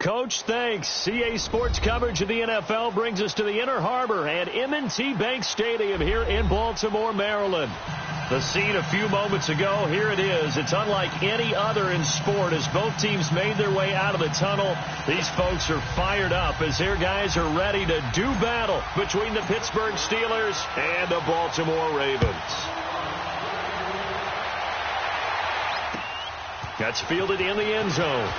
Coach, thanks. CA Sports coverage of the NFL brings us to the Inner Harbor at M&T Bank Stadium here in Baltimore, Maryland. The scene a few moments ago, here it is. It's unlike any other in sport as both teams made their way out of the tunnel. These folks are fired up as their guys are ready to do battle between the Pittsburgh Steelers and the Baltimore Ravens. That's fielded in the end zone.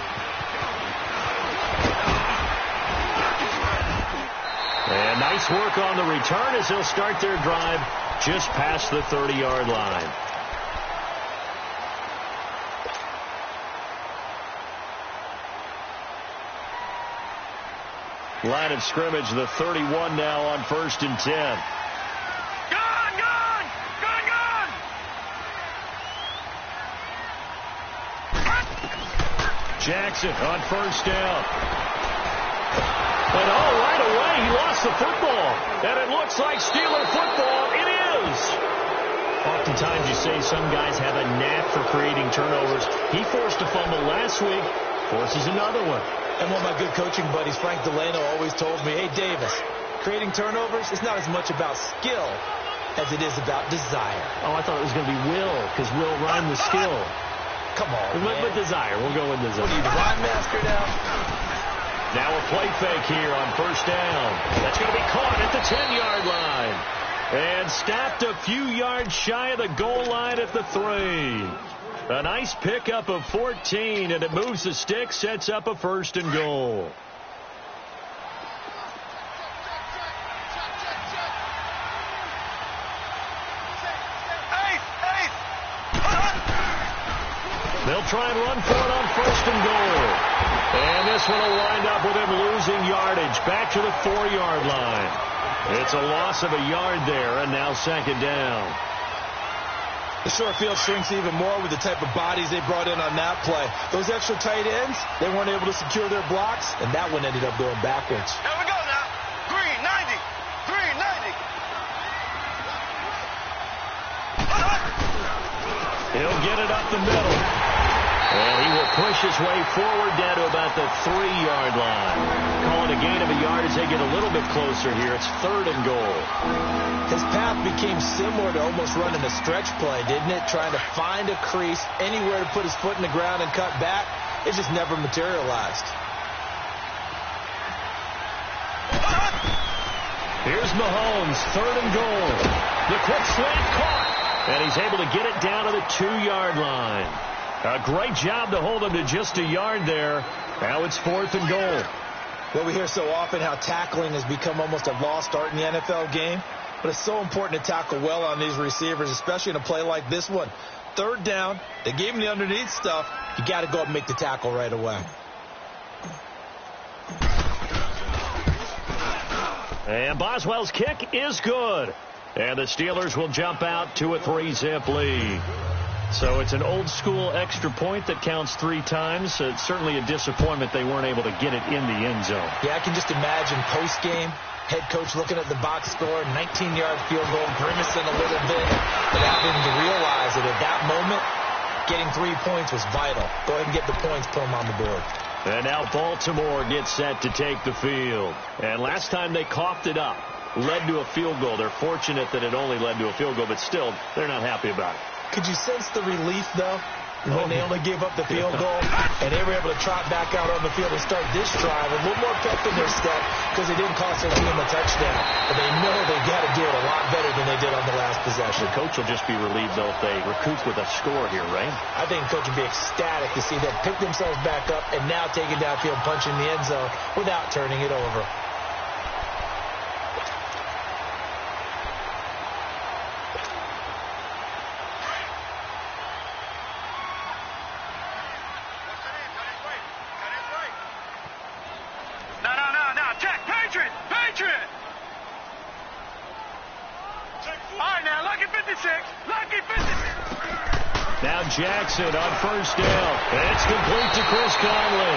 And nice work on the return as they'll start their drive just past the 30-yard line. Line of scrimmage, the 31 now on 1st and 10. Jackson on 1st down. And right away, he lost the football. And it looks like Steeler football. It is. Oftentimes you say some guys have a knack for creating turnovers. He forced a fumble last week, forces another one. And one of my good coaching buddies, Frank Delano, always told me, hey, Davis, creating turnovers is not as much about skill as it is about desire. Oh, I thought it was going to be will, because will rhyme with skill. Come on, man. With desire. We'll go with desire. What are you, the rhyme master now? Now a play fake here on 1st down. That's going to be caught at the 10-yard line. And stopped a few yards shy of the goal line at the 3. A nice pickup of 14, and it moves the stick, sets up a 1st and goal. They'll try and run for it on 1st and goal. And this one will wind up with him losing yardage back to the 4-yard line. It's a loss of a yard there, and now 2nd down. The short field shrinks even more with the type of bodies they brought in on that play. Those extra tight ends, they weren't able to secure their blocks, and that one ended up going backwards. Here we go now. Green, 90. Green, 90. He'll get it up the middle. And he will push his way forward down to about the 3-yard line. Call it a gain of a yard as they get a little bit closer here. It's 3rd and goal. His path became similar to almost running a stretch play, didn't it? Trying to find a crease, anywhere to put his foot in the ground and cut back. It just never materialized. Here's Mahomes, 3rd and goal. The quick slant caught. And he's able to get it down to the 2-yard line. A great job to hold him to just a yard there. Now it's 4th and goal. Well, we hear so often how tackling has become almost a lost art in the NFL game. But it's so important to tackle well on these receivers, especially in a play like this one. 3rd down, they gave him the underneath stuff. You got to go up and make the tackle right away. And Boswell's kick is good. And the Steelers will jump out to a 3-zip lead. So it's an old-school extra point that counts 3 times. So it's certainly a disappointment they weren't able to get it in the end zone. Yeah, I can just imagine post-game, head coach looking at the box score, 19-yard field goal, grimacing a little bit, but having to realize that at that moment, getting 3 points was vital. Go ahead and get the points, put them on the board. And now Baltimore gets set to take the field. And last time they coughed it up, led to a field goal. They're fortunate that it only led to a field goal, but still, they're not happy about it. Could you sense the relief, though, when they only gave up the field goal and they were able to trot back out on the field and start this drive a little more pep in their step because they didn't cost their team a touchdown. But they know they got to do it a lot better than they did on the last possession. The coach will just be relieved, though, if they recoup with a score here, right? I think the coach would be ecstatic to see them pick themselves back up and now take it downfield, punch in the end zone without turning it over. Now Jackson on 1st down. It's complete to Chris Conley.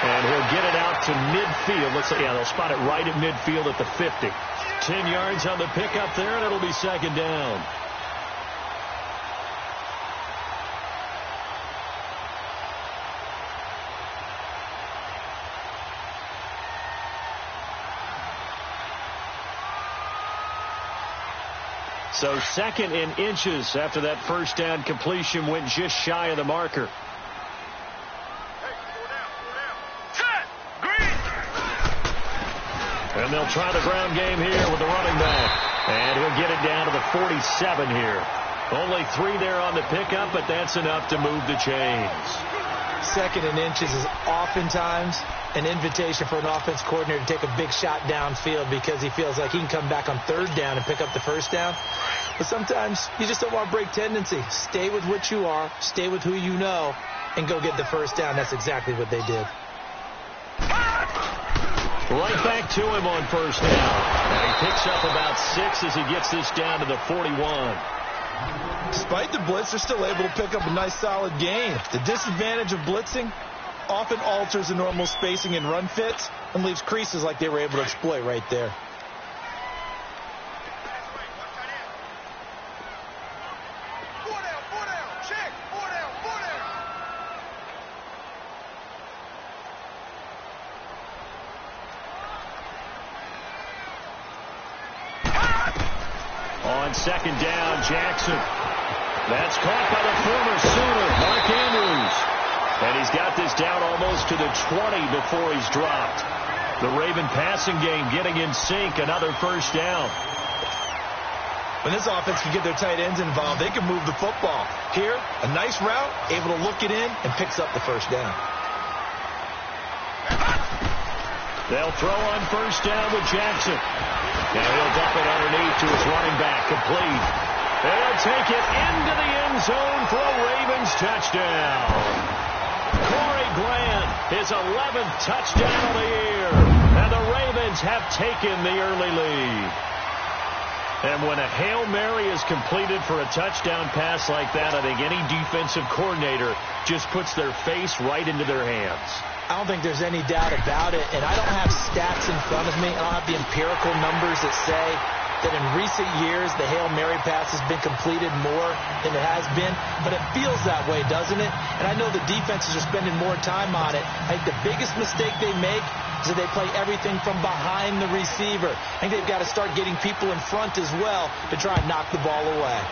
And he'll get it out to midfield. Let's say, yeah, they'll spot it right at midfield at the 50. 10 yards on the pickup there, and it'll be 2nd down. So 2nd and inches after that first down completion went just shy of the marker. And they'll try the ground game here with the running back. And he'll get it down to the 47 here. Only 3 there on the pickup, but that's enough to move the chains. 2nd and inches is oftentimes an invitation for an offense coordinator to take a big shot downfield because he feels like he can come back on 3rd down and pick up the 1st down. But sometimes you just don't want to break tendency. Stay with what you are, stay with who you know, and go get the 1st down. That's exactly what they did. Right back to him on 1st down. And he picks up about 6 as he gets this down to the 41. Despite the blitz, they're still able to pick up a nice solid gain. The disadvantage of blitzing often alters the normal spacing and run fits and leaves creases like they were able to exploit right there. On 2nd down, Jackson. That's caught by the former Sooner, Mark Andrews. And he's got this down almost to the 20 before he's dropped. The Raven passing game getting in sync, another 1st down. When this offense can get their tight ends involved, they can move the football. Here, a nice route, able to look it in, and picks up the 1st down. They'll throw on 1st down with Jackson. Now he'll dump it underneath to his running back, complete. They'll take it into the end zone for a Ravens touchdown. Corey Glenn, his 11th touchdown of the year. And the Ravens have taken the early lead. And when a Hail Mary is completed for a touchdown pass like that, I think any defensive coordinator just puts their face right into their hands. I don't think there's any doubt about it, and I don't have stats in front of me. I don't have the empirical numbers that say that in recent years the Hail Mary pass has been completed more than it has been, but it feels that way, doesn't it? And I know the defenses are spending more time on it. I think the biggest mistake they make is that they play everything from behind the receiver. I think they've got to start getting people in front as well to try and knock the ball away.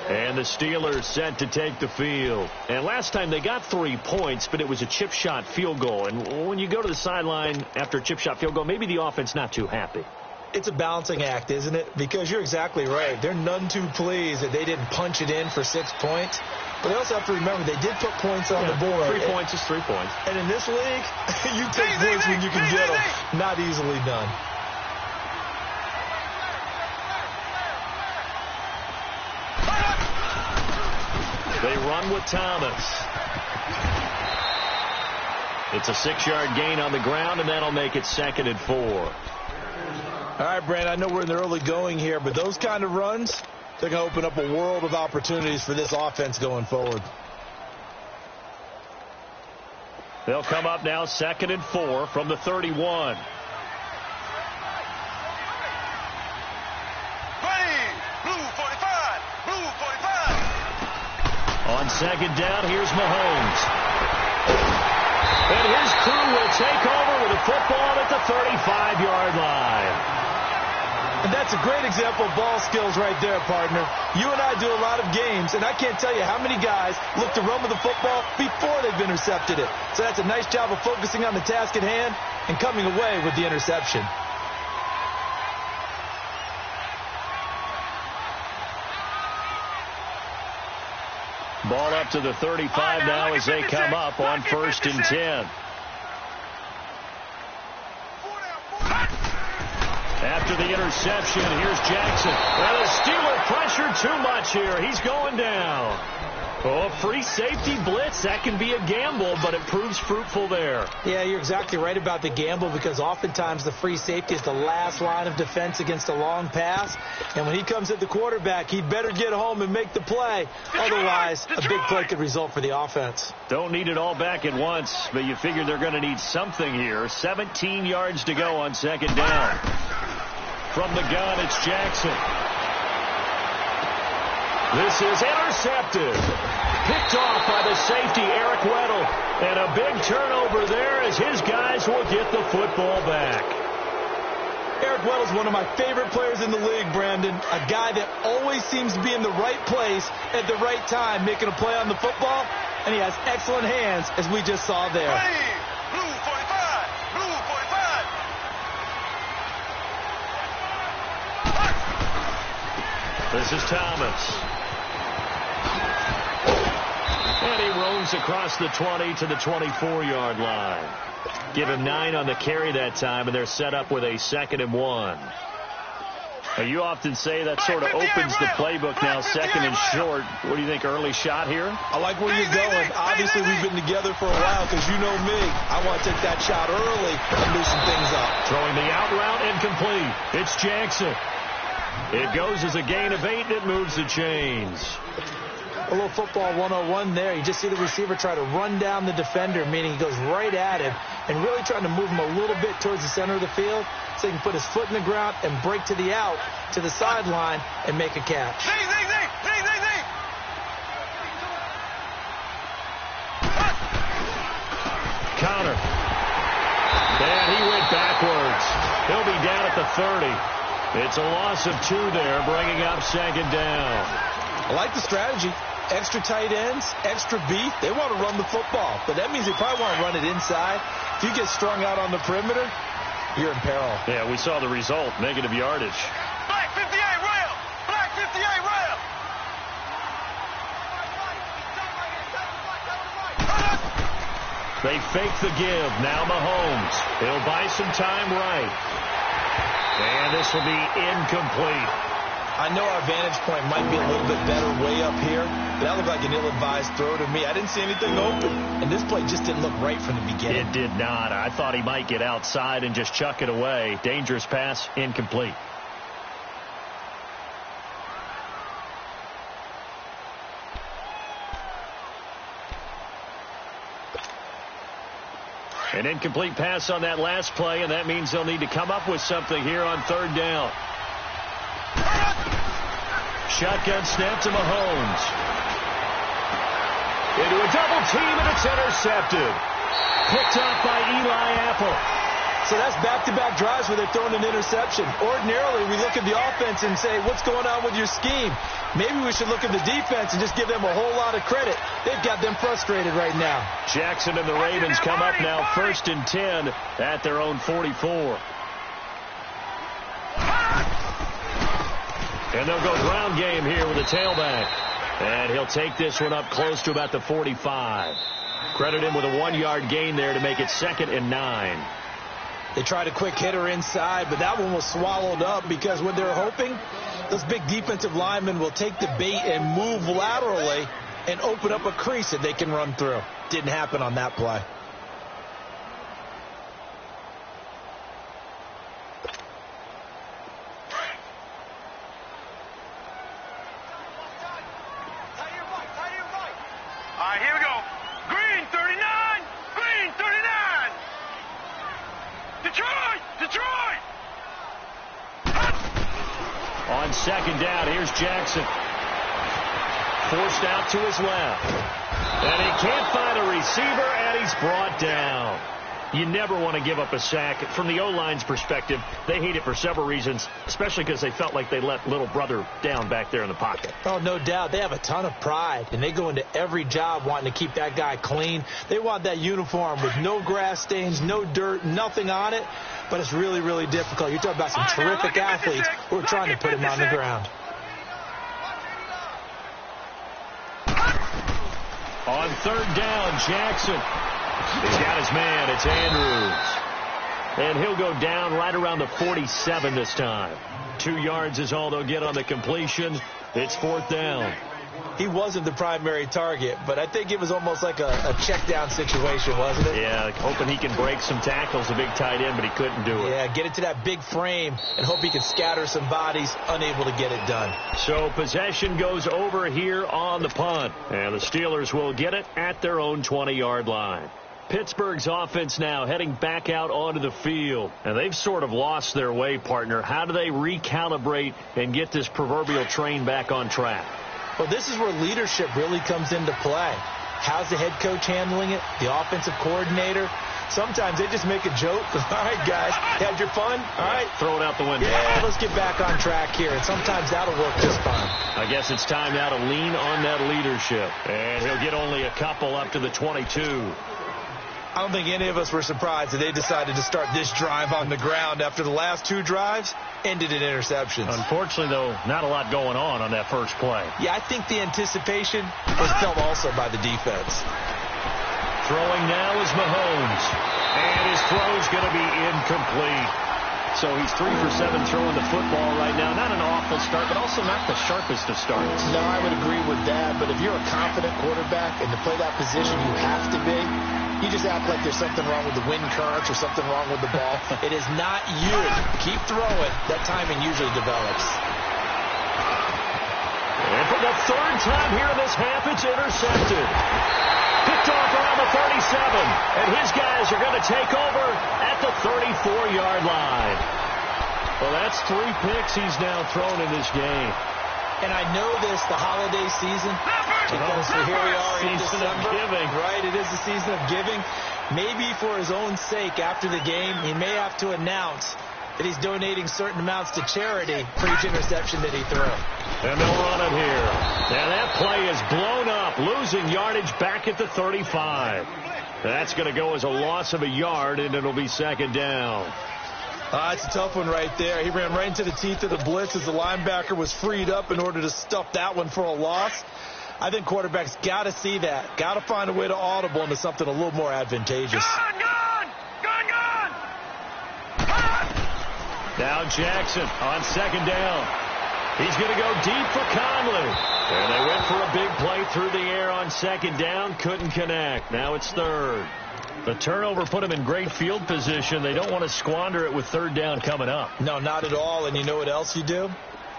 And the Steelers set to take the field. And last time they got 3 points, but it was a chip shot field goal. And when you go to the sideline after a chip shot field goal, maybe the offense not too happy. It's a balancing act, isn't it? Because you're exactly right. They're none too pleased that they didn't punch it in for 6 points. But they also have to remember they did put points on the board. 3 points is 3 points. And in this league, you take points when you can get them. Not easily done. They run with Thomas. It's a 6-yard gain on the ground, and that'll make it 2nd and 4. All right, Brandon, I know we're in the early going here, but those kind of runs, they're going to open up a world of opportunities for this offense going forward. They'll come up now 2nd and 4 from the 31. On 2nd down, here's Mahomes. And his crew will take over with the football at the 35-yard line. And that's a great example of ball skills right there, partner. You and I do a lot of games, and I can't tell you how many guys look to run with the football before they've intercepted it. So that's a nice job of focusing on the task at hand and coming away with the interception. Ball up to the 35 now as they come up on 1st and 10. after the interception. Here's Jackson. And the Steeler pressure too much here. He's going down. Oh, free safety blitz. That can be a gamble, but it proves fruitful there. Yeah, you're exactly right about the gamble because oftentimes the free safety is the last line of defense against a long pass. And when he comes at the quarterback, he'd better get home and make the play. Otherwise, a big play could result for the offense. Don't need it all back at once, but you figure they're going to need something here. 17 yards to go on second down. From the gun, it's Jackson. This is intercepted. Picked off by the safety, Eric Weddle. And a big turnover there as his guys will get the football back. Eric Weddle's one of my favorite players in the league, Brandon. A guy that always seems to be in the right place at the right time, making a play on the football. And he has excellent hands, as we just saw there. Blue 45. Blue 45. This is Thomas. And he roams across the 20 to the 24-yard line. Give him 9 on the carry that time, and they're set up with a 2nd and 1. Now, you often say that sort of opens the playbook now, 2nd and short. What do you think, early shot here? I like where you're going. Obviously, we've been together for a while because you know me. I want to take that shot early and loosen things up. Throwing the out route incomplete. It's Jackson. It goes as a gain of 8, and it moves the chains. A little football 101 there. You just see the receiver try to run down the defender, meaning he goes right at him and really trying to move him a little bit towards the center of the field so he can put his foot in the ground and break to the out, to the sideline, and make a catch. Zing, zing, zing, zing, zing, zing. Counter. And he went backwards. He'll be down at the 30. It's a loss of 2 there, bringing up 2nd down. I like the strategy. Extra tight ends, extra beef. They want to run the football, but that means they probably want to run it inside. If you get strung out on the perimeter, you're in peril. Yeah, we saw the result, negative yardage. Black 58 rail. Black 58 rail. They fake the give. Now Mahomes. He'll buy some time right. And this will be incomplete. I know our vantage point might be a little bit better way up here, but that looked like an ill-advised throw to me. I didn't see anything open, and this play just didn't look right from the beginning. It did not. I thought he might get outside and just chuck it away. Dangerous pass, incomplete. An incomplete pass on that last play, and that means they'll need to come up with something here on 3rd down. Shotgun snap to Mahomes. Into a double team, and it's intercepted. Picked up by Eli Apple. So that's back-to-back drives where they're throwing an interception. Ordinarily, we look at the offense and say, what's going on with your scheme? Maybe we should look at the defense and just give them a whole lot of credit. They've got them frustrated right now. Jackson and the Ravens come up now 1st and 10 at their own 44. And they'll go ground game here with a tailback. And he'll take this one up close to about the 45. Credit him with a 1-yard gain there to make it 2nd and 9. They tried a quick hitter inside, but that one was swallowed up because what they're hoping, those big defensive linemen will take the bait and move laterally and open up a crease that they can run through. Didn't happen on that play. All right, here we go. Green 39. Green 39. Detroit. Detroit. On 2nd down, here's Jackson. Forced out to his left. And he can't find a receiver, and he's brought down. You never want to give up a sack. From the O-line's perspective, they hate it for several reasons, especially because they felt like they let little brother down back there in the pocket. Oh, no doubt. They have a ton of pride, and they go into every job wanting to keep that guy clean. They want that uniform with no grass stains, no dirt, nothing on it, but it's really, really difficult. You're talking about some terrific athletes who are trying to put him on the ground. On 3rd down, Jackson. He's got his man. It's Andrews. and he'll go down right around the 47 this time. 2 yards is all they'll get on the completion. It's 4th down. He wasn't the primary target, but I think it was almost like a check down situation, wasn't it? Yeah, hoping he can break some tackles, a big tight end, but he couldn't do it. Yeah, get it to that big frame and hope he can scatter some bodies, unable to get it done. So possession goes over here on the punt, and the Steelers will get it at their own 20-yard line. Pittsburgh's offense now heading back out onto the field, and they've sort of lost their way, partner. How do they recalibrate and get this proverbial train back on track? Well, this is where leadership really comes into play. How's the head coach handling it? The offensive coordinator? Sometimes they just make a joke. All right, guys, had your fun? All right. Throw it out the window. Yeah, let's get back on track here. And sometimes that'll work just fine. I guess it's time now to lean on that leadership. And he'll get only a couple up to the 22. I don't think any of us were surprised that they decided to start this drive on the ground after the last 2 drives ended in interceptions. Unfortunately, though, not a lot going on that first play. Yeah, I think the anticipation was felt also by the defense. Throwing now is Mahomes. And his throw's going to be incomplete. So he's 3 for 7 throwing the football right now. Not an awful start, but also not the sharpest of starts. No, I would agree with that. But if you're a confident quarterback and to play that position, you have to be. You just act like there's something wrong with the wind currents or something wrong with the ball. It is not you. Keep throwing. That timing usually develops. And for the 3rd time here in this half, it's intercepted. Picked off around the 37. And his guys are going to take over at the 34-yard line. Well, that's 3 picks he's now thrown in this game. And I know this, the holiday season, because here we are in December. Right, it is the season of giving. Maybe for his own sake, after the game, he may have to announce that he's donating certain amounts to charity for each interception that he threw. And they'll run it here. And that play is blown up, losing yardage back at the 35. That's going to go as a loss of a yard, and it'll be 2nd down. It's a tough one right there. He ran right into the teeth of the blitz as the linebacker was freed up in order to stuff that one for a loss. I think quarterbacks got to see that. Got to find a way to audible into something a little more advantageous. Gone! Now Jackson on 2nd down. He's going to go deep for Conley. And they went for a big play through the air on 2nd down. Couldn't connect. Now it's 3rd. The turnover put him in great field position. They don't want to squander it with 3rd down coming up. No, not at all. And you know what else you do?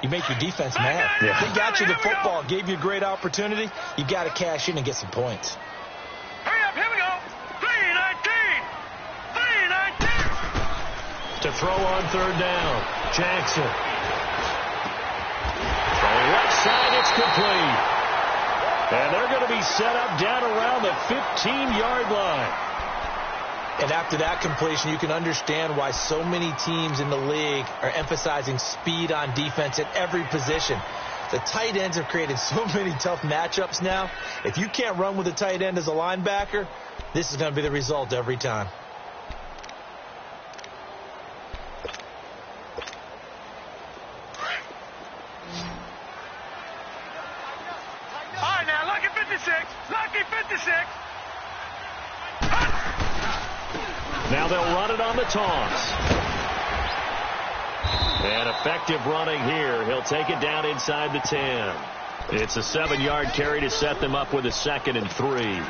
You make your defense mad. Yeah. They got you the football, gave you a great opportunity. You got to cash in and get some points. Hurry up, here we go. 3-19. To throw on 3rd down. Jackson. On the left side, it's complete. And they're going to be set up down around the 15-yard line. And after that completion, you can understand why so many teams in the league are emphasizing speed on defense at every position. The tight ends have created so many tough matchups now. If you can't run with a tight end as a linebacker, this is going to be the result every time. All right, now, lucky 56. Lucky 56. Now they'll run it on the toss. And effective running here. He'll take it down inside the 10. It's a 7-yard carry to set them up with a 2nd and 3.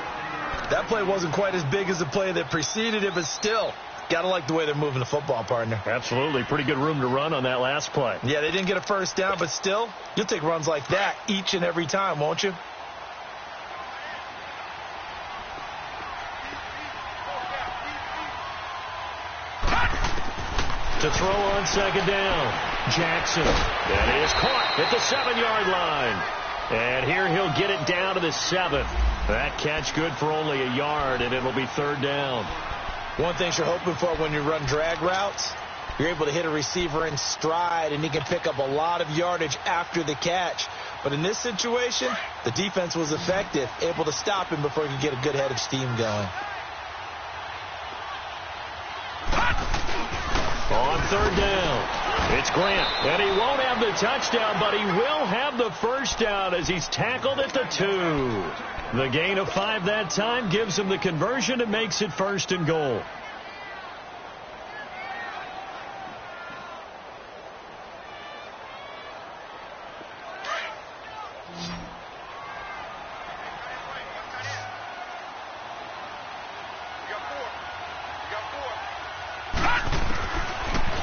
That play wasn't quite as big as the play that preceded it, but still, got to like the way they're moving the football, partner. Absolutely. Pretty good room to run on that last play. Yeah, they didn't get a 1st down, but still, you'll take runs like that each and every time, won't you? To throw on 2nd down. Jackson. That is caught at the 7-yard line. And here he'll get it down to the 7. That catch good for only a yard, and it'll be 3rd down. One thing you're hoping for when you run drag routes, you're able to hit a receiver in stride, and he can pick up a lot of yardage after the catch. But in this situation, the defense was effective, able to stop him before he could get a good head of steam going. On 3rd down, it's Grant. And he won't have the touchdown, but he will have the 1st down as he's tackled at the 2. The gain of 5 that time gives him the conversion and makes it 1st and goal.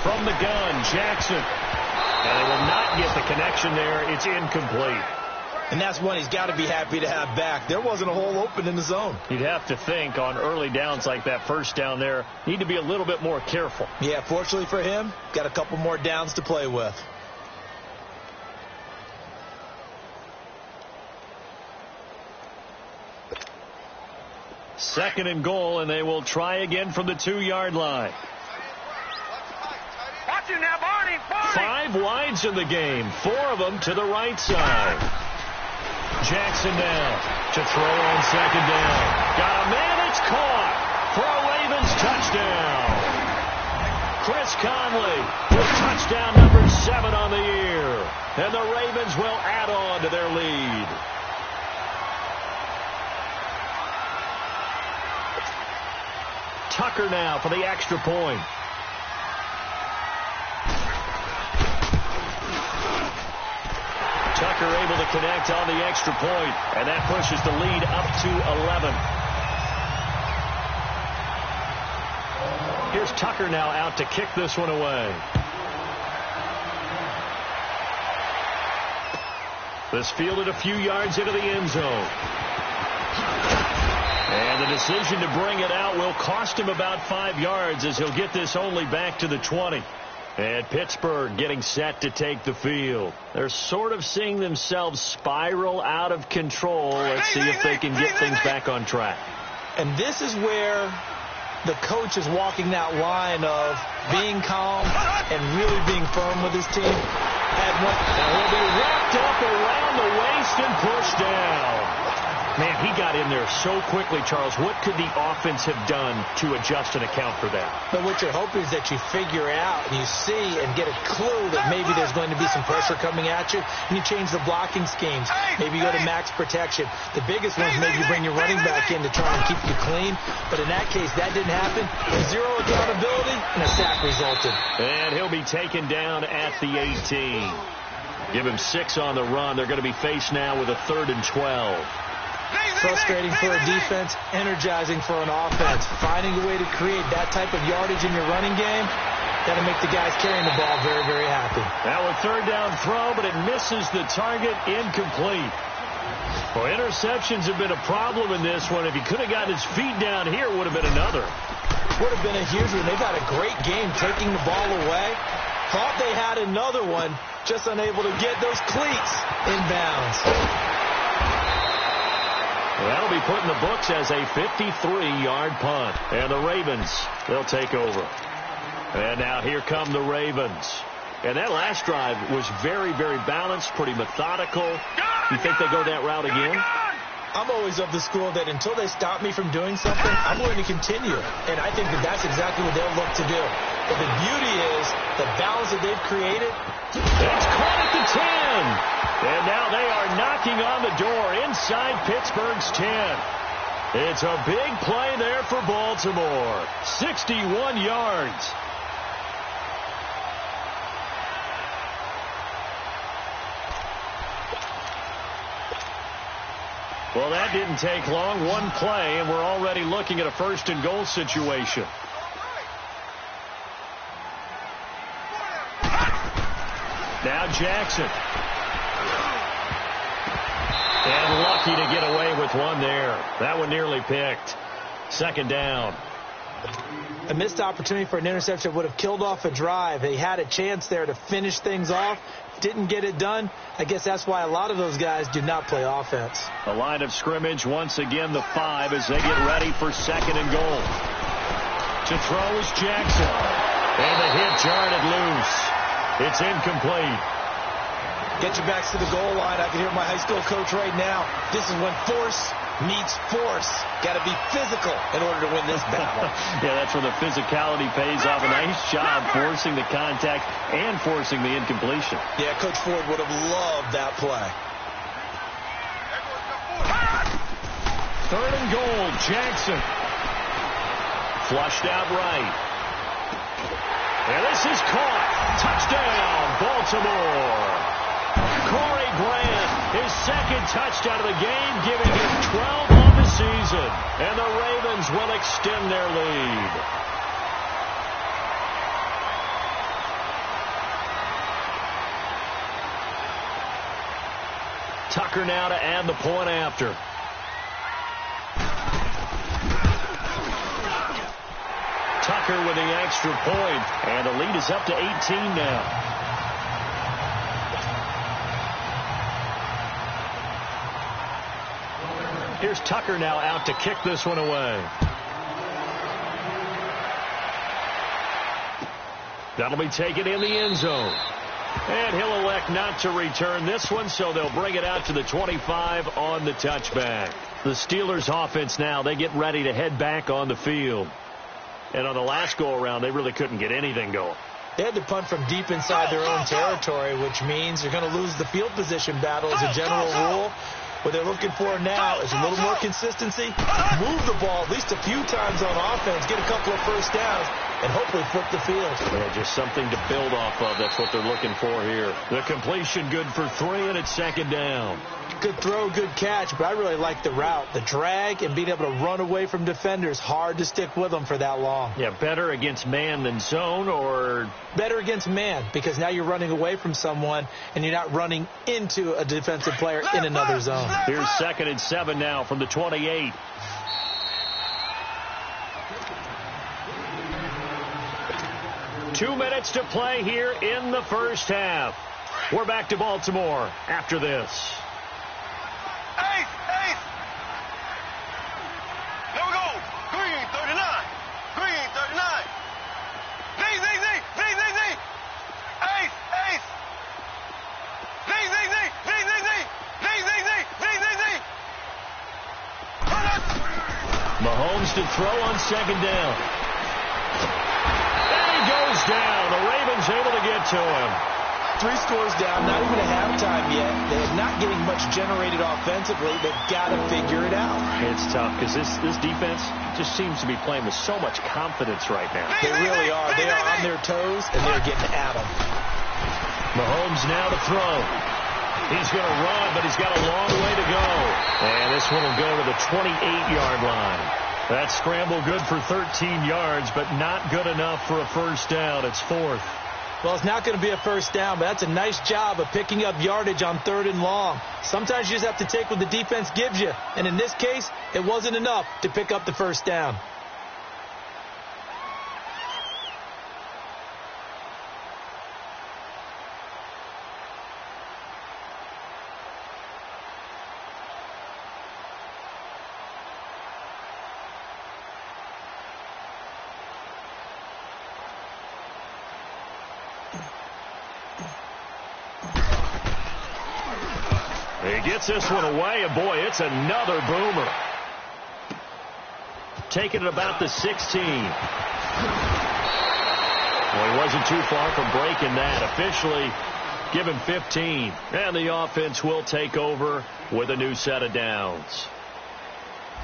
from the gun, Jackson. And they will not get the connection there. It's incomplete. And that's one he's got to be happy to have back. There wasn't a hole open in the zone. You'd have to think on early downs like that first down there, need to be a little bit more careful. Yeah, fortunately for him, got a couple more downs to play with. Second and goal, and they will try again from the 2-yard line. Watch it now, Barney. 5 wides in the game, 4 of them to the right side. Jackson now to throw on second down. Got a man, it's caught for a Ravens touchdown. Chris Conley with touchdown number 7 on the year. And the Ravens will add on to their lead. Tucker now for the extra point. Tucker able to connect on the extra point, and that pushes the lead up to 11. Here's Tucker now out to kick this one away. This fielded a few yards into the end zone. And the decision to bring it out will cost him about 5 yards as he'll get this only back to the 20. And Pittsburgh getting set to take the field. They're sort of seeing themselves spiral out of control. Let's see if they can get things back on track. And this is where the coach is walking that line of being calm and really being firm with his team. And will be wrapped up around the waist and pushed down. Man, he got in there so quickly, Charles. What could the offense have done to adjust and account for that? But what you're hoping is that you figure out and you see and get a clue that maybe there's going to be some pressure coming at you, and you change the blocking schemes. Maybe you go to max protection. The biggest one is maybe you bring your running back in to try and keep you clean. But in that case, that didn't happen. Zero accountability, and a sack resulted. And he'll be taken down at the 18. Give him 6 on the run. They're going to be faced now with a 3rd and 12. Frustrating for a defense, energizing for an offense. Finding a way to create that type of yardage in your running game, that'll make the guys carrying the ball very, very happy. Now a 3rd down throw, but it misses the target, incomplete. Well, interceptions have been a problem in this one. If he could have got his feet down here, it would have been another. Would have been a huge one. They've got a great game taking the ball away. Thought they had another one, just unable to get those cleats in bounds. That'll be put in the books as a 53-yard punt. And the Ravens, they'll take over. And now here come the Ravens. And that last drive was very, very balanced, pretty methodical. You think they go that route again? I'm always of the school that until they stop me from doing something, I'm going to continue. And I think that that's exactly what they'll look to do. But the beauty is the balance that they've created. It's caught at the 10. And now they are knocking on the door inside Pittsburgh's 10. It's a big play there for Baltimore. 61 yards. Well, that didn't take long. One play, and we're already looking at a 1st and goal situation. Now Jackson. And lucky to get away with one there. That one nearly picked. 2nd down. A missed opportunity for an interception would have killed off a drive. He had a chance there to finish things off. Didn't get it done. I guess that's why a lot of those guys do not play offense. The line of scrimmage, once again, the 5 as they get ready for 2nd and goal. To throw is Jackson. And the hit jarred it loose. It's incomplete. Get your backs to the goal line. I can hear my high school coach right now. This is when force meets force. Got to be physical in order to win this battle. Yeah, that's where the physicality pays off. A nice job forcing the contact and forcing the incompletion. Yeah, Coach Ford would have loved that play. 3rd and goal, Jackson. Flushed out right. And this is caught. Touchdown, Baltimore. Corey Grant, his 2nd touchdown of the game, giving him 12 on the season. And the Ravens will extend their lead. Tucker now to add the point after. Tucker with the extra point, and the lead is up to 18 now. Here's Tucker now out to kick this one away. That'll be taken in the end zone. And he'll elect not to return this one, so they'll bring it out to the 25 on the touchback. The Steelers offense now, they get ready to head back on the field. And on the last go-around, they really couldn't get anything going. They had to punt from deep inside their own territory, which means you're going to lose the field position battle as a general rule. What they're looking for now is a little more consistency, move the ball at least a few times on offense, get a couple of first downs, and hopefully flip the field. Yeah, just something to build off of. That's what they're looking for here. The completion good for 3, and it's second down. Good throw, good catch, but I really like the route. The drag and being able to run away from defenders, hard to stick with them for that long. Yeah, better against man than zone, or? Better against man, because now you're running away from someone and you're not running into a defensive player in another zone. Here's 2nd and 7 now from the 28. Two minutes to play here in the first half. We're back to Baltimore after this. Ace! There we go. Green 39. Green 39. Z. Ace. Z. Mahomes to throw on second down. And he goes down. The Ravens able to get to him. 3 scores down, not even at halftime yet. They're not getting much generated offensively. They've got to figure it out. It's tough because this defense just seems to be playing with so much confidence right now. They really are. They are on their toes, and they're getting at them. Mahomes now to throw. He's going to run, but he's got a long way to go. And this one will go to the 28-yard line. That scramble good for 13 yards, but not good enough for a first down. It's 4th. Well, it's not going to be a first down, but that's a nice job of picking up yardage on 3rd and long. Sometimes you just have to take what the defense gives you. And in this case, it wasn't enough to pick up the first down. He gets this one away, and boy, it's another boomer. Taking it about the 16. Well, he wasn't too far from breaking that. Officially, give him 15. And the offense will take over with a new set of downs.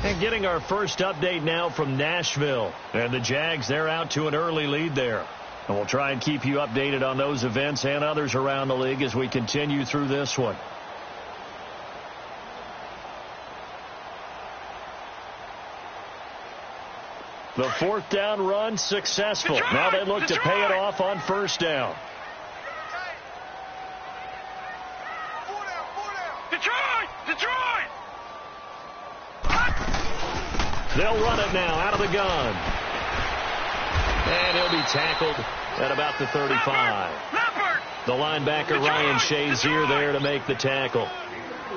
And getting our first update now from Nashville. And the Jags, they're out to an early lead there. And we'll try and keep you updated on those events and others around the league as we continue through this one. The 4th down run successful. Now they look to pay it off on first down. Detroit! They'll run it now out of the gun. And he'll be tackled at about the 35. The linebacker Ryan Shazier there to make the tackle.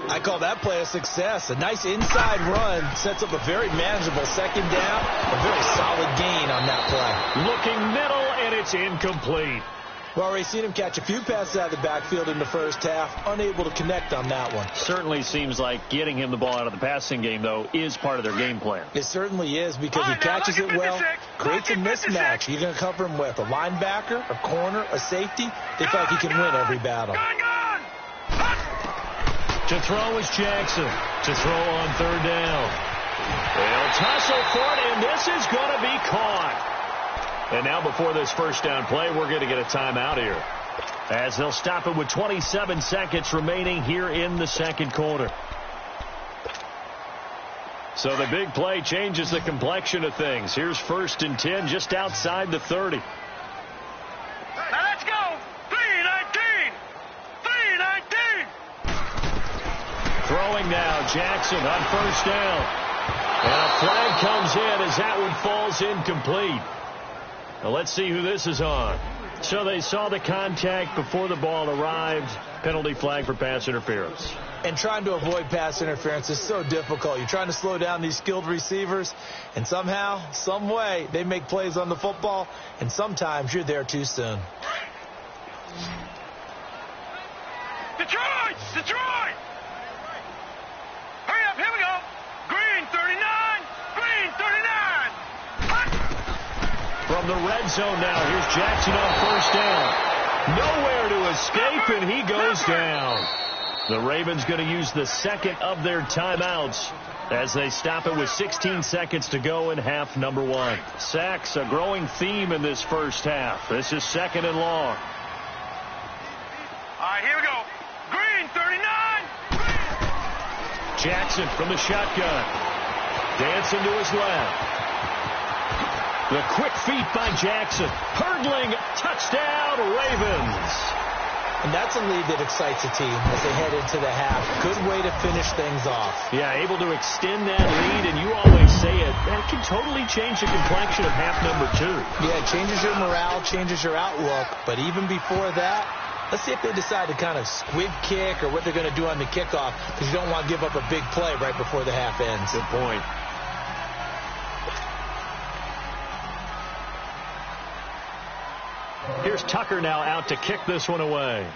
I call that play a success. A nice inside run sets up a very manageable second down. A very solid gain on that play. Looking middle, and it's incomplete. We've already seen him catch a few passes out of the backfield in the first half. Unable to connect on that one. Certainly seems like getting him the ball out of the passing game, though, is part of their game plan. It certainly is because he catches it well, creates a mismatch. You're going to cover him with a linebacker, a corner, a safety. They feel like he can win every battle. To throw is Jackson. To throw on 3rd down. They'll tussle for it, and this is going to be caught. And now before this first down play, we're going to get a timeout here, as they'll stop it with 27 seconds remaining here in the second quarter. So the big play changes the complexion of things. Here's 1st and 10 just outside the 30. Now let's go. 3-19. Jackson on first down. And a flag comes in as that one falls incomplete. Now let's see who this is on. So they saw the contact before the ball arrived. Penalty flag for pass interference. And trying to avoid pass interference is so difficult. You're trying to slow down these skilled receivers, and somehow, some way, they make plays on the football, and sometimes you're there too soon. Detroit! Detroit! Hurry up, here we go. Green 39, green 39. From the red zone now, here's Jackson on first down. Nowhere to escape, and he goes down. The Ravens going to use the second of their timeouts as they stop it with 16 seconds to go in half number one. Sacks, a growing theme in this first half. This is second and long. All right, here we go. Green 39. Jackson from the shotgun. Dancing to his left. The quick feet by Jackson. Hurdling, touchdown, Ravens. And that's a lead that excites a team as they head into the half. Good way to finish things off. Yeah, able to extend that lead, and you always say it, that can totally change the complexion of half number two. Yeah, it changes your morale, changes your outlook. But even before that, let's see if they decide to kind of squib kick or what they're going to do on the kickoff, because you don't want to give up a big play right before the half ends. Good point. Here's Tucker now out to kick this one away.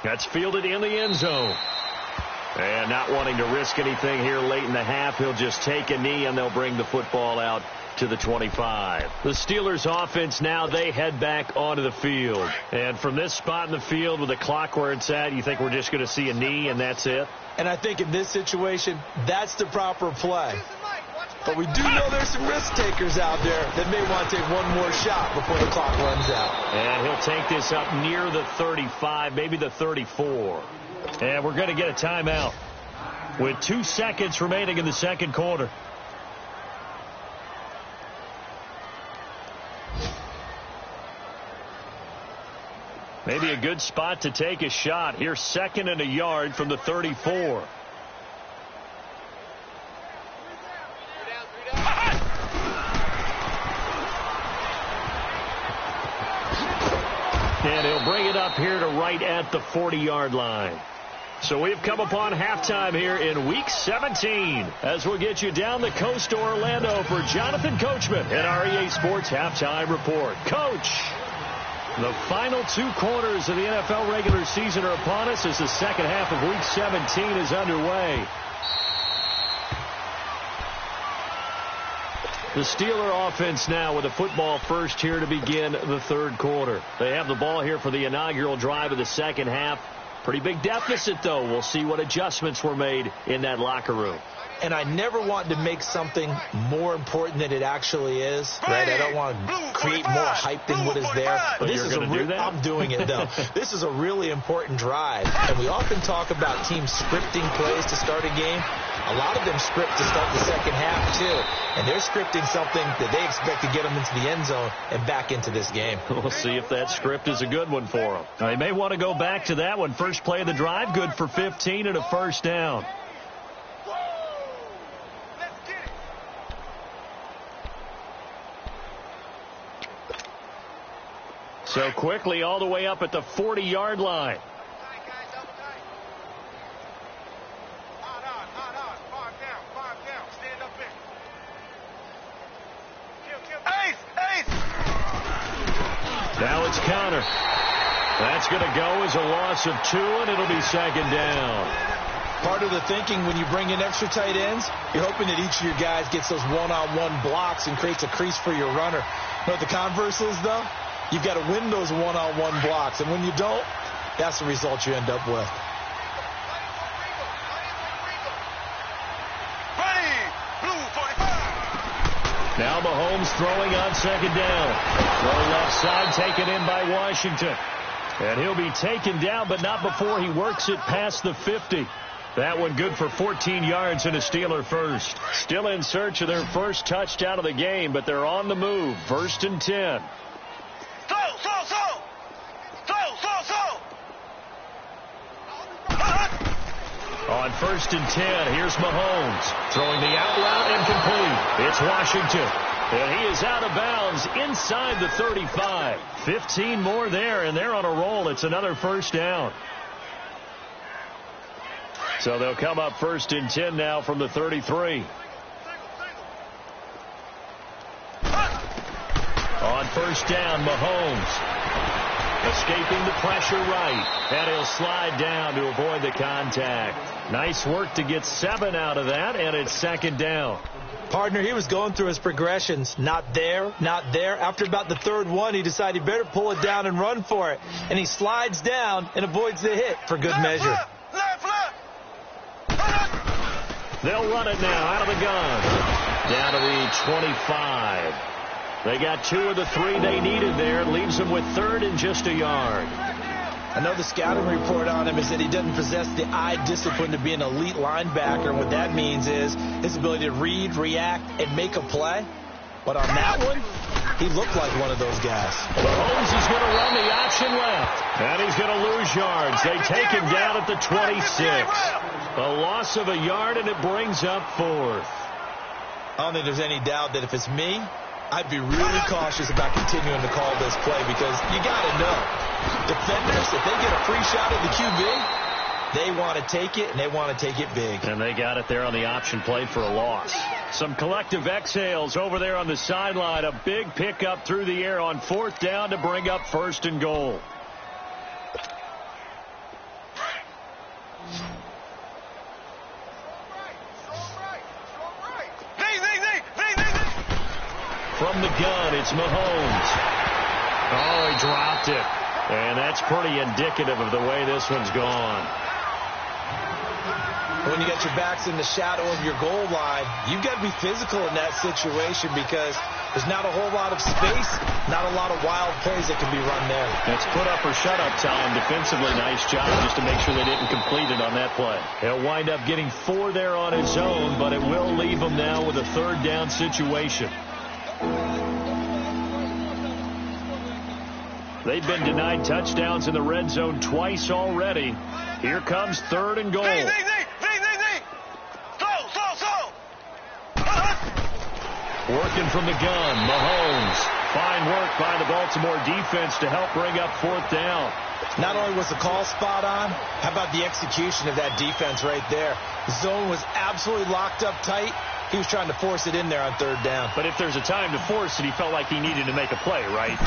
That's fielded in the end zone. And not wanting to risk anything here late in the half, he'll just take a knee and they'll bring the football out to the 25. The Steelers offense now, they head back onto the field. And from this spot in the field with the clock where it's at, you think we're just going to see a knee and that's it? And I think in this situation, that's the proper play. But we do know there's some risk takers out there that may want to take one more shot before the clock runs out. And he'll take this up near the 35, maybe the 34. And we're going to get a timeout with 2 seconds remaining in the second quarter. Maybe a good spot to take a shot. Here's second and a yard from the 34. And he'll bring it up here to right at the 40-yard line. So we've come upon halftime here in Week 17 as we'll get you down the coast to Orlando for Jonathan Coachman at our EA Sports Halftime Report. Coach, the final 2 quarters of the NFL regular season are upon us as the second half of Week 17 is underway. The Steeler offense now with a football first here to begin the third quarter. They have the ball here for the inaugural drive of the second half. Pretty big deficit, though. We'll see what adjustments were made in that locker room. And I never want to make something more important than it actually is, right? I don't want to create more hype than what is there. But this is I'm doing it, though. This is a really important drive. And we often talk about teams scripting plays to start a game. A lot of them script to start the second half, too. And they're scripting something that they expect to get them into the end zone and back into this game. We'll see if that script is a good one for them. They may want to go back to that one. First play of the drive, good for 15 and a first down. So quickly all the way up at the 40-yard line. Now it's counter. That's going to go as a loss of 2, and it'll be second down. Part of the thinking when you bring in extra tight ends, you're hoping that each of your guys gets those one-on-one blocks and creates a crease for your runner. You know what the converse is, though? You've got to win those one-on-one blocks, and when you don't, that's the result you end up with. Now Mahomes throwing on second down. Throw left side taken in by Washington. And he'll be taken down, but not before he works it past the 50. That one good for 14 yards and a Steeler first. Still in search of their first touchdown of the game, but they're on the move. 1st and 10. On 1st and 10, here's Mahomes. Throwing the out route and complete. It's Washington. And he is out of bounds inside the 35. 15 more there, and they're on a roll. It's another first down. So they'll come up 1st and 10 now from the 33. On 1st down, Mahomes. Escaping the pressure right. And he'll slide down to avoid the contact. Nice work to get 7 out of that, and it's 2nd down. Partner, he was going through his progressions. Not there, not there. After about the 3rd one, he decided he better pull it down and run for it. And he slides down and avoids the hit for good measure. They'll run it now out of the gun. Down to the 25. They got 2 of the 3 they needed there. It leaves them with 3rd and just a yard. I know the scouting report on him is that he doesn't possess the eye discipline to be an elite linebacker. And what that means is his ability to read, react, and make a play. But on that one, he looked like one of those guys. Mahomes is going to run the option left. And he's going to lose yards. They take him down at the 26. A loss of a yard, and it brings up 4th. I don't think there's any doubt that if it's me, I'd be really cautious about continuing to call this play because you got to know. Defenders, if they get a free shot at the QB, they want to take it, and they want to take it big. And they got it there on the option play for a loss. Some collective exhales over there on the sideline. A big pickup through the air on 4th down to bring up 1st and goal. From the gun, it's Mahomes. Oh, he dropped it. And that's pretty indicative of the way this one's gone. When you got your backs in the shadow of your goal line, you've got to be physical in that situation because there's not a whole lot of space, not a lot of wild plays that can be run there. It's put up or shut up time. Defensively, nice job just to make sure they didn't complete it on that play. He'll wind up getting 4 there on his own, but it will leave him now with a 3rd down situation. They've been denied touchdowns in the red zone twice already. Here comes 3rd and goal. Working from the gun, Mahomes. Fine work by the Baltimore defense to help bring up 4th down. Not only was the call spot on, how about the execution of that defense right there? The zone was absolutely locked up tight. He was trying to force it in there on 3rd down. But if there's a time to force it, he felt like he needed to make a play, right?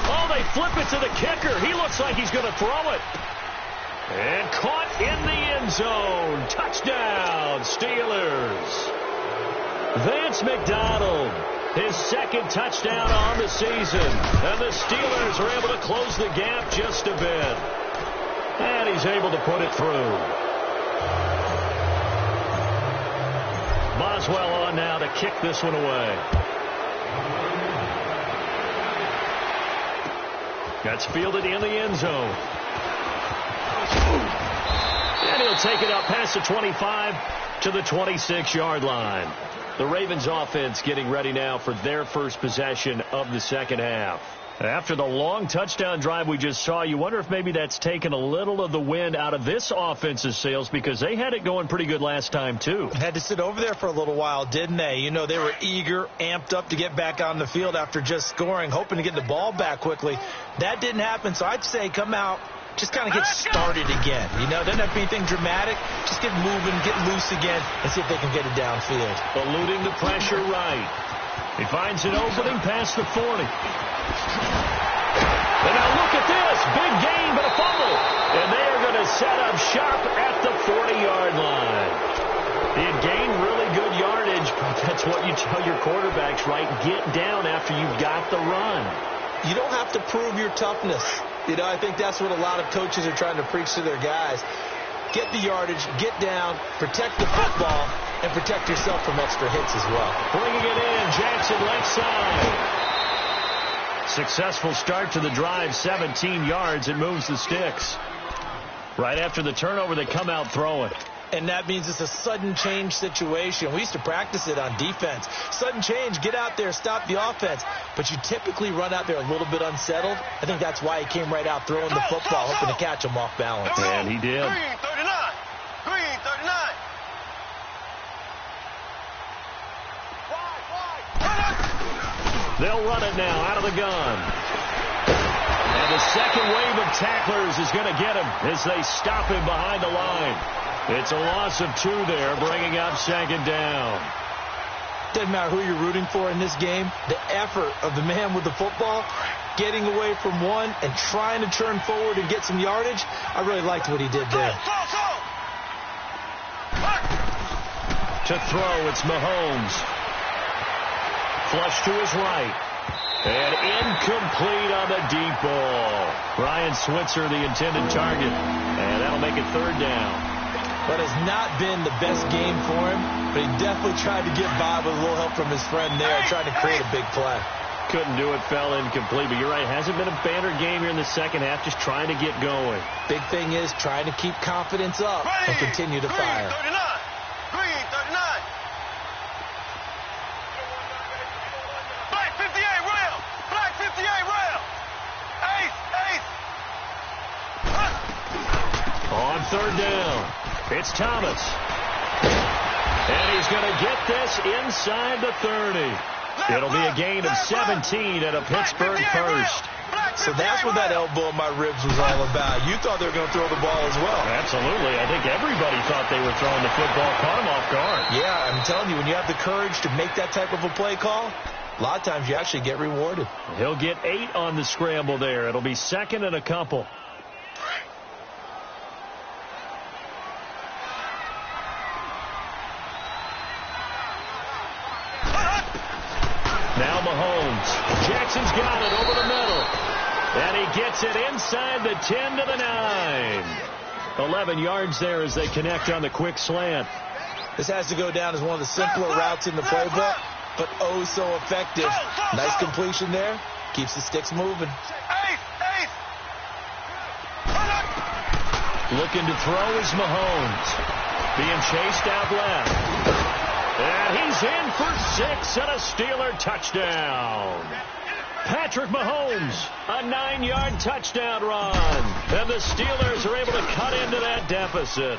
Oh, they flip it to the kicker. He looks like he's going to throw it. And caught in the end zone. Touchdown, Steelers. Vance McDonald, his 2nd touchdown on the season. And the Steelers are able to close the gap just a bit. And he's able to put it through. Boswell on now to kick this one away. That's fielded in the end zone. And he'll take it up past the 25 to the 26-yard line. The Ravens offense getting ready now for their first possession of the 2nd half. After the long touchdown drive we just saw, you wonder if maybe that's taken a little of the wind out of this offense's sails because they had it going pretty good last time, too. Had to sit over there for a little while, didn't they? You know, they were eager, amped up to get back on the field after just scoring, hoping to get the ball back quickly. That didn't happen, so I'd say come out, just kind of get started again. You know, doesn't have to be anything dramatic. Just get moving, get loose again, and see if they can get it downfield. Eluding the pressure right. He finds an opening past the 40. And now look at this. Big gain, but a fumble. And they are going to set up shop at the 40-yard line. He had gained really good yardage, but that's what you tell your quarterbacks, right? Get down after you've got the run. You don't have to prove your toughness. You know, I think that's what a lot of coaches are trying to preach to their guys. Get the yardage, get down, protect the football, and protect yourself from extra hits as well. Bringing it in, Jackson left side. Successful start to the drive, 17 yards. It moves the sticks. Right after the turnover, they come out throwing. And that means it's a sudden change situation. We used to practice it on defense. Sudden change, get out there, stop the offense. But you typically run out there a little bit unsettled. I think that's why he came right out throwing the football, hoping to catch him off balance. And he did. Green 39. They'll run it now out of the gun. And the second wave of tacklers is going to get him as they stop him behind the line. It's a loss of 2 there, bringing up second down. Doesn't matter who you're rooting for in this game. The effort of the man with the football, getting away from one and trying to turn forward and get some yardage, I really liked what he did there. To throw, it's Mahomes. Flush to his right. And incomplete on the deep ball. Ryan Switzer, the intended target. And that'll make it third down. But has not been the best game for him, but he definitely tried to get by with a little help from his friend there, trying to create a big play. Couldn't do it, fell incomplete. But you're right, hasn't been a banner game here in the second half, just trying to get going. Big thing is trying to keep confidence up and continue to fire. Green 39. Black 58 rail. Black 58 rail. Ace. On third down, it's Thomas. And he's going to get this inside the 30. It'll be a gain of 17 at a Pittsburgh first. So that's what that elbow in my ribs was all about. You thought they were going to throw the ball as well. Absolutely. I think everybody thought they were throwing the football. Caught him off guard. Yeah, I'm telling you, when you have the courage to make that type of a play call, a lot of times you actually get rewarded. He'll get 8 on the scramble there. It'll be second and a couple. Now Mahomes. Jackson's got it over the middle. And he gets it inside the 10 to the 9. 11 yards there as they connect on the quick slant. This has to go down as one of the simpler routes in the playbook, but oh so effective. Nice completion there. Keeps the sticks moving. Looking to throw is Mahomes. Being chased out left. And he's in for 6 and a Steeler touchdown. Patrick Mahomes, a 9-yard touchdown run. And the Steelers are able to cut into that deficit.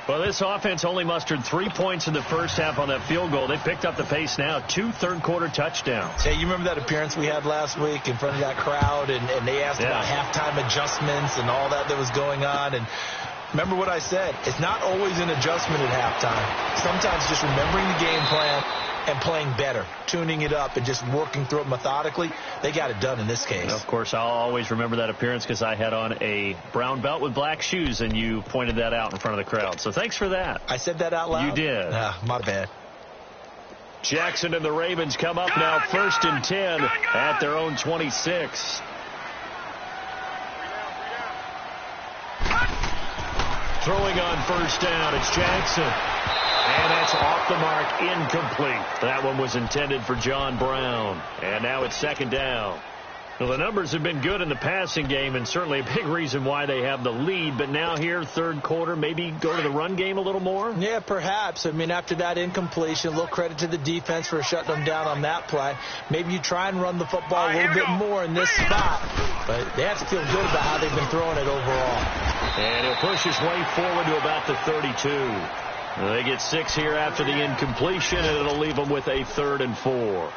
Well, this offense only mustered 3 points in the first half on that field goal. They picked up the pace now. 2 third-quarter touchdowns. Hey, you remember that appearance we had last week in front of that crowd, and they asked about halftime adjustments and all that was going on, and remember what I said. It's not always an adjustment at halftime. Sometimes just remembering the game plan and playing better, tuning it up and just working through it methodically. They got it done in this case. Of course, I'll always remember that appearance because I had on a brown belt with black shoes, and you pointed that out in front of the crowd. So thanks for that. I said that out loud? You did. My bad. Jackson and the Ravens come up now 1st and 10 at their own 26. Throwing on first down, it's Jackson. And that's off the mark, incomplete. That one was intended for John Brown. And now it's second down. Well, the numbers have been good in the passing game, and certainly a big reason why they have the lead. But now here, third quarter, maybe go to the run game a little more? Yeah, perhaps. I mean, after that incompletion, a little credit to the defense for shutting them down on that play. Maybe you try and run the football a little bit more in this spot. But they have to feel good about how they've been throwing it overall. And he'll push his way forward to about the 32. They get 6 here after the incompletion, and it'll leave them with a 3rd and 4.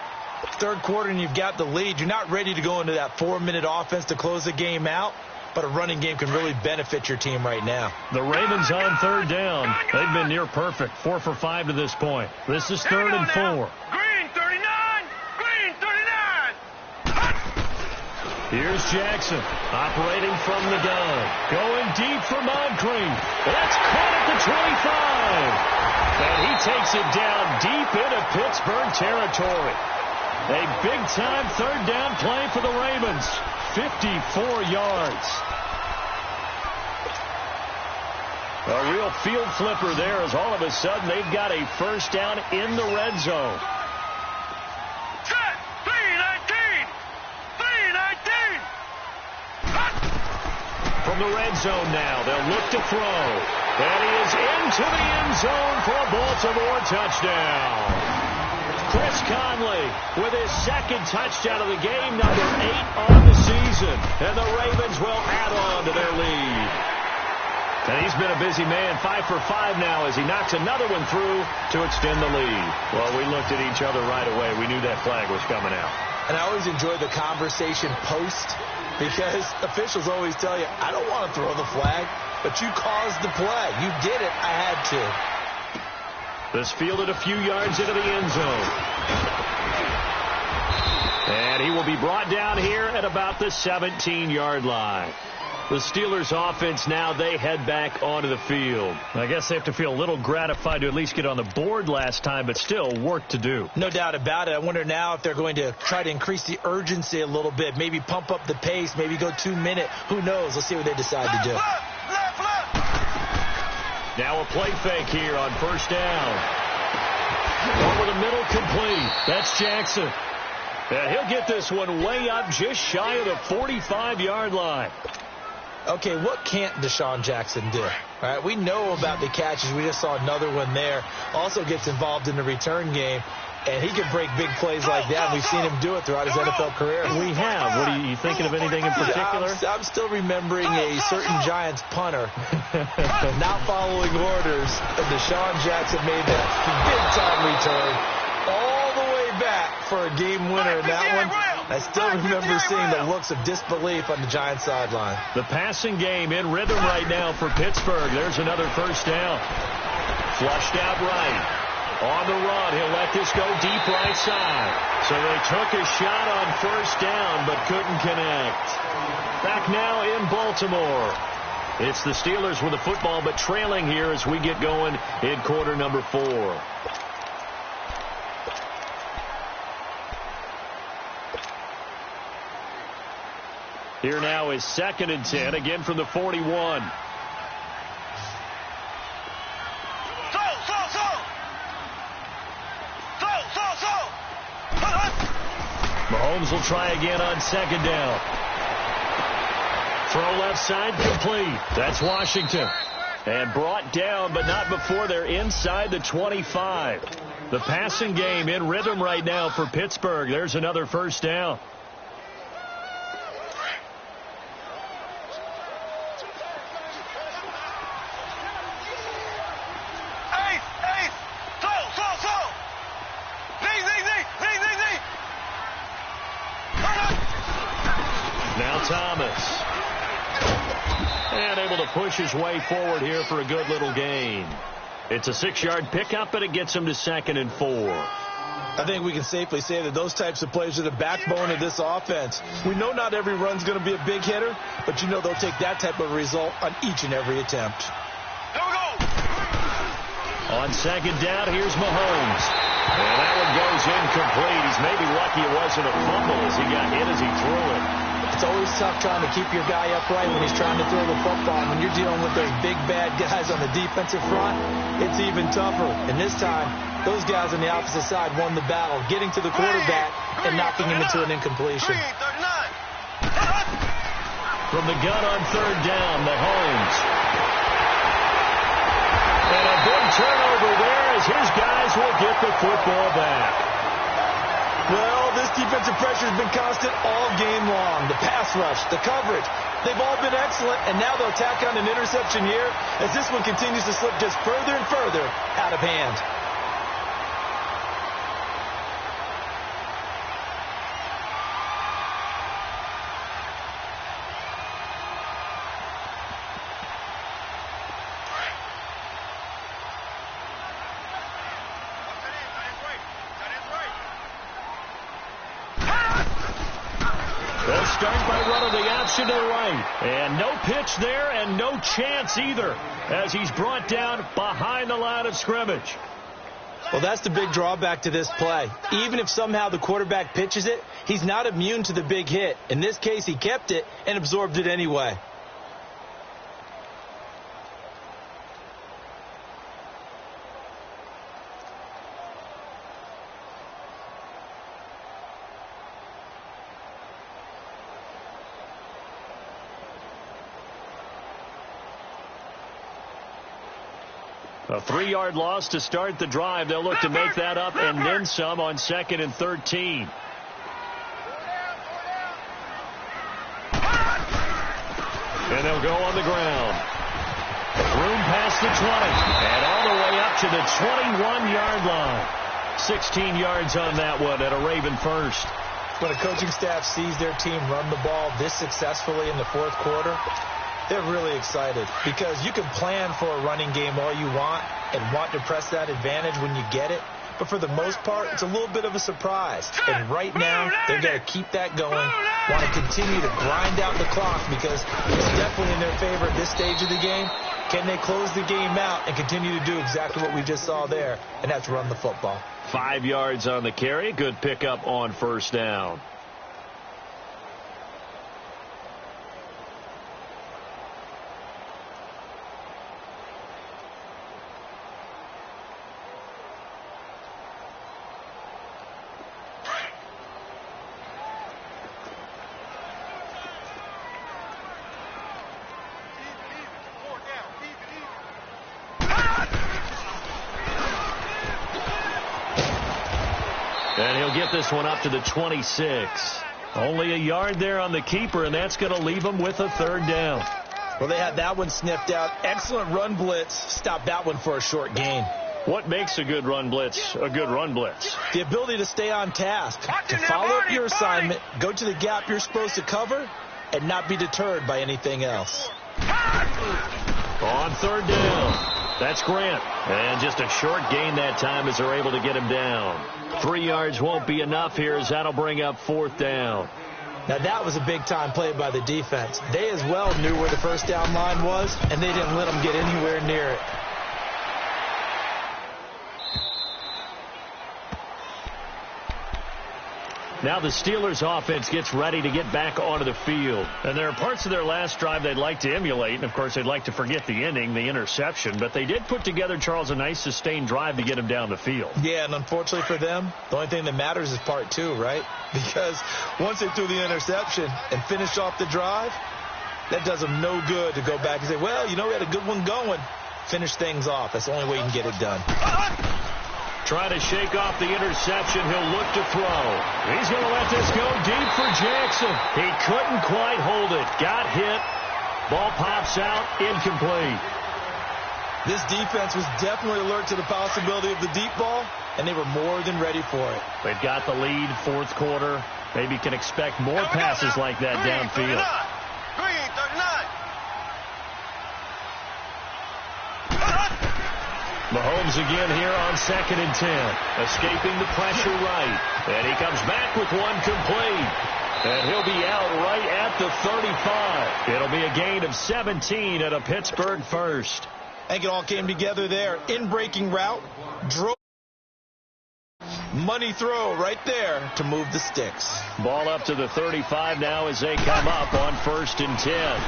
Third quarter and you've got the lead. You're not ready to go into that 4-minute offense to close the game out, but a running game can really benefit your team right now. The Ravens on third down. They've been near perfect, 4 for 5 to this point. This is 3rd and 4. Green 39. Green 39. Here's Jackson operating from the gun. Going deep for Moncrief. That's caught at the 25. And he takes it down deep into Pittsburgh territory. A big-time third down play for the Ravens. 54 yards. A real field flipper there as all of a sudden they've got a first down in the red zone. Set. 319. 319. From the red zone now, they'll look to throw. And he is into the end zone for a Baltimore touchdown. Chris Conley with his 2nd touchdown of the game, number 8 on the season. And the Ravens will add on to their lead. And he's been a busy man, 5 for 5 now as he knocks another one through to extend the lead. Well, we looked at each other right away. We knew that flag was coming out. And I always enjoy the conversation post because officials always tell you, I don't want to throw the flag, but you caused the play. You did it. I had to. This fielded a few yards into the end zone. And he will be brought down here at about the 17-yard line. The Steelers offense now, they head back onto the field. I guess they have to feel a little gratified to at least get on the board last time, but still work to do. No doubt about it. I wonder now if they're going to try to increase the urgency a little bit, maybe pump up the pace, maybe go 2 minute. Who knows? Let's see what they decide to do. Now a play fake here on first down. Over the middle, complete. That's Jackson. And he'll get this one way up just shy of the 45-yard line. Okay, what can't Deshaun Jackson do? All right, we know about the catches. We just saw another one there. Also gets involved in the return game, and he can break big plays like that. We've seen him do it throughout his NFL career. We have. What are you thinking of anything in particular? I'm still remembering a certain Giants punter not following orders, and Deshaun Jackson made that big-time return all the way back for a game winner in that one. I still remember seeing the looks of disbelief on the Giants sideline. The passing game in rhythm right now for Pittsburgh. There's another first down. Flushed out right. On the run, he'll let this go deep right side. So they took a shot on first down, but couldn't connect. Back now in Baltimore. It's the Steelers with the football, but trailing here as we get going in quarter number 4. Here now is 2nd and 10, again from the 41. Mahomes will try again on 2nd down. Throw left side, complete. That's Washington. And brought down, but not before they're inside the 25. The passing game in rhythm right now for Pittsburgh. There's another first down. Now Thomas. And able to push his way forward here for a good little gain. It's a 6-yard pickup, but it gets him to 2nd and 4. I think we can safely say that those types of plays are the backbone of this offense. We know not every run's going to be a big hitter, but you know they'll take that type of result on each and every attempt. Here we go. On 2nd down, here's Mahomes. And that one goes incomplete. He's maybe lucky it wasn't a fumble as he got hit as he threw it. It's always tough trying to keep your guy upright when he's trying to throw the football. When you're dealing with those big, bad guys on the defensive front, it's even tougher. And this time, those guys on the opposite side won the battle, getting to the quarterback and knocking him into an incompletion. From the gun on 3rd down, Mahomes. And a big turnover there as his guys will get the football back. Well, this defensive pressure has been constant all game long. The pass rush, the coverage, they've all been excellent, and now they'll tack on an interception here as this one continues to slip just further and further out of hand. They'll start by running the option to the right. And no pitch there and no chance either as he's brought down behind the line of scrimmage. Well, that's the big drawback to this play. Even if somehow the quarterback pitches it, he's not immune to the big hit. In this case, he kept it and absorbed it anyway. A 3-yard loss to start the drive. They'll look to make that up and then some on 2nd and 13. And they'll go on the ground. across the 20 and all the way up to the 21-yard line. 16 yards on that one and a Raven first. When a coaching staff sees their team run the ball this successfully in the fourth quarter, they're really excited because you can plan for a running game all you want and want to press that advantage when you get it. But for the most part, it's a little bit of a surprise. And right now, they're going to keep that going, want to continue to grind out the clock because it's definitely in their favor at this stage of the game. Can they close the game out and continue to do exactly what we just saw there, and that's run the football. 5 yards on the carry. Good pickup on first down. And he'll get this one up to the 26. Only a yard there on the keeper, and that's going to leave him with a third down. Well, they had that one sniffed out. Excellent run blitz. Stop that one for a short gain. What makes a good run blitz a good run blitz? The ability to stay on task, to follow up your assignment, go to the gap you're supposed to cover, and not be deterred by anything else. On third down. That's Grant. And just a short gain that time as they're able to get him down. 3 yards won't be enough here as that'll bring up fourth down. Now that was a big-time play by the defense. They as well knew where the first down line was, and they didn't let them get anywhere near it. Now the Steelers offense gets ready to get back onto the field. And there are parts of their last drive they'd like to emulate. And, of course, they'd like to forget the ending, the interception. But they did put together, Charles, a nice sustained drive to get him down the field. Yeah, and unfortunately for them, the only thing that matters is part two, right? Because once they threw the interception and finished off the drive, that does them no good to go back and say, well, you know, we had a good one going. Finish things off. That's the only way you can get it done. Trying to shake off the interception. He'll look to throw. He's going to let this go deep for Jackson. He couldn't quite hold it. Got hit. Ball pops out. Incomplete. This defense was definitely alert to the possibility of the deep ball, and they were more than ready for it. They've got the lead, fourth quarter. Maybe can expect more passes like that downfield. Green, 39. Mahomes again here on 2nd and 10. Escaping the pressure right. And he comes back with one complete. And he'll be out right at the 35. It'll be a gain of 17 and a Pittsburgh first. I think it all came together there. In-breaking route. Drove. Money throw right there to move the sticks. Ball up to the 35 now as they come up on 1st and 10.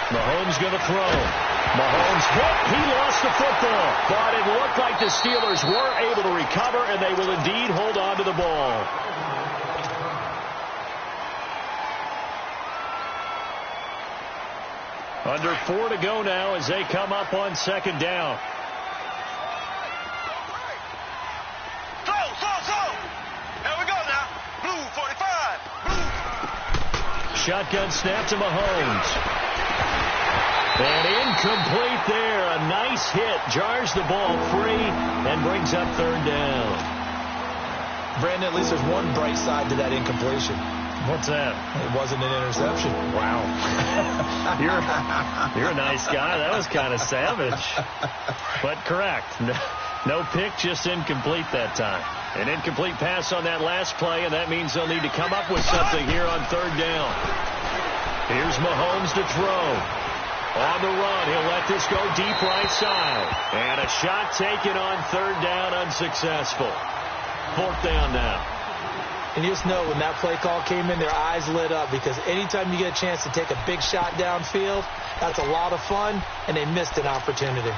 Mahomes going to throw. Mahomes hit. He lost the football. But it looked like the Steelers were able to recover, and they will indeed hold on to the ball. Under 4 to go now as they come up on 2nd down. Slow. Here we go now. Blue 45. Blue. Shotgun snap to Mahomes. And incomplete there. A nice hit. Jars the ball free and brings up 3rd down. Brandon, at least there's one bright side to that incompletion. What's that? It wasn't an interception. Wow. You're a nice guy. That was kind of savage. But correct. No pick, just incomplete that time. An incomplete pass on that last play, and that means they'll need to come up with something here on 3rd down. Here's Mahomes to throw. On the run, he'll let this go deep right side. And a shot taken on 3rd down, unsuccessful. 4th down now. And you just know when that play call came in, their eyes lit up because anytime you get a chance to take a big shot downfield, that's a lot of fun, and they missed an opportunity.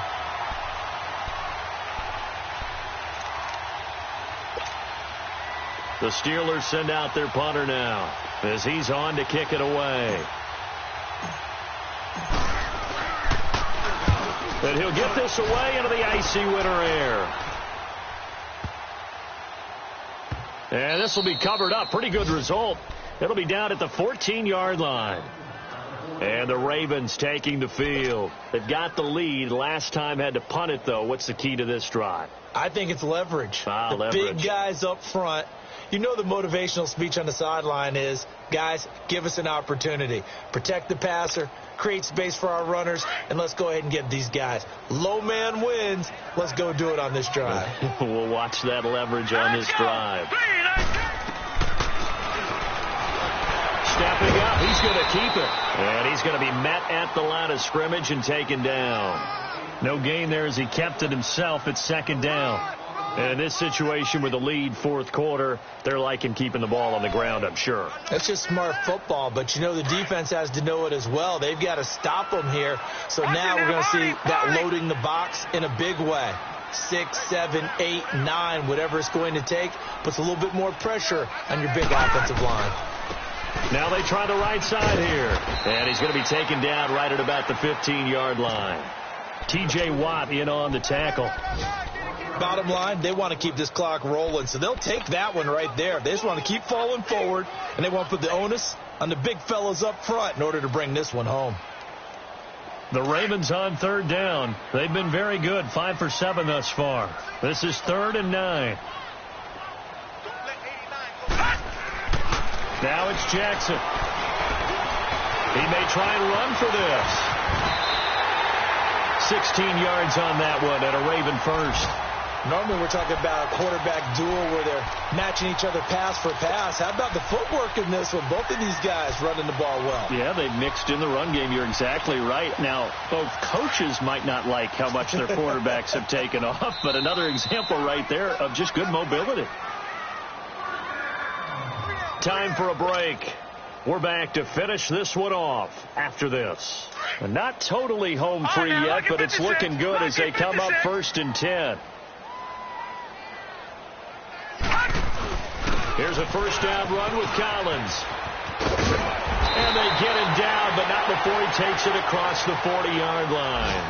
The Steelers send out their punter now as he's on to kick it away. And he'll get this away into the icy winter air. And this will be covered up. Pretty good result. It'll be down at the 14-yard line. And the Ravens taking the field. They've got the lead. Last time had to punt it, though. What's the key to this drive? I think it's leverage. Leverage. Big guys up front. You know the motivational speech on the sideline is, guys, give us an opportunity. Protect the passer, create space for our runners, and let's go ahead and get these guys. Low man wins. Let's go do it on this drive. We'll watch that leverage on this drive. Stepping up, he's going to keep it. And he's going to be met at the line of scrimmage and taken down. No gain there as he kept it himself at second down. And in this situation with the lead fourth quarter, they're liking keeping the ball on the ground, I'm sure. That's just smart football, but you know the defense has to know it as well. They've got to stop them here. So now we're going to see that loading the box in a big way. 6, 7, 8, 9, whatever it's going to take, puts a little bit more pressure on your big offensive line. Now they try the right side here. And he's going to be taken down right at about the 15-yard line. T.J. Watt in on the tackle. Bottom line, they want to keep this clock rolling, so they'll take that one right there. They just want to keep falling forward, and they want to put the onus on the big fellas up front in order to bring this one home. The Ravens on third down. They've been very good, 5 for 7 thus far. This is 3rd and 9. Now it's Jackson. He may try and run for this. 16 yards on that one and a Raven first. Normally we're talking about a quarterback duel where they're matching each other pass for pass. How about the footwork in this one? Both of these guys running the ball well. Yeah, they've mixed in the run game. You're exactly right. Now, both coaches might not like how much their quarterbacks have taken off, but another example right there of just good mobility. Time for a break. We're back to finish this one off after this. Not totally home free yet, but it's looking good as they come up 1st and 10. Here's a first down run with Collins. And they get him down, but not before he takes it across the 40-yard line.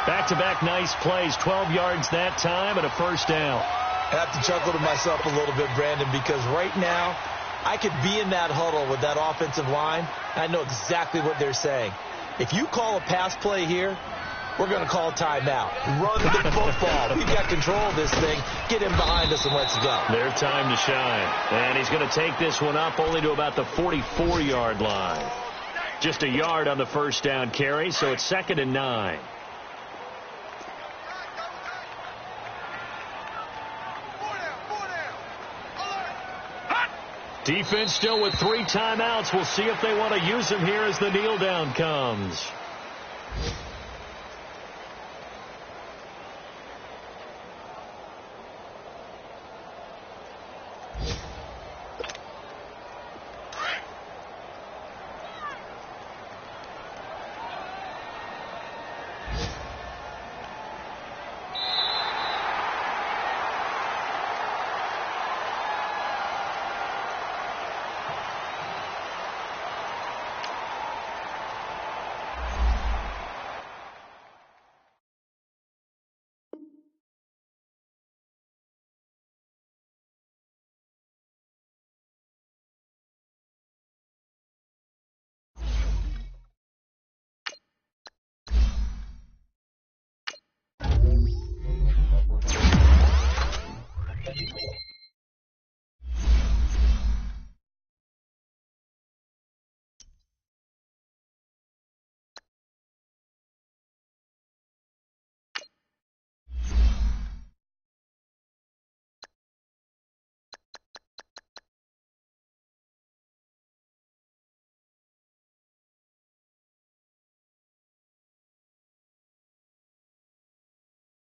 Back-to-back nice plays, 12 yards that time and a first down. I have to chuckle to myself a little bit, Brandon, because right now I could be in that huddle with that offensive line. I know exactly what they're saying. If you call a pass play here, we're going to call a timeout. Run the football. We've got control of this thing. Get him behind us and let's go. Their time to shine. And he's going to take this one up only to about the 44-yard line. Just a yard on the first down carry, so it's 2nd and 9. Defense still with 3 timeouts. We'll see if they want to use them here as the kneel down comes.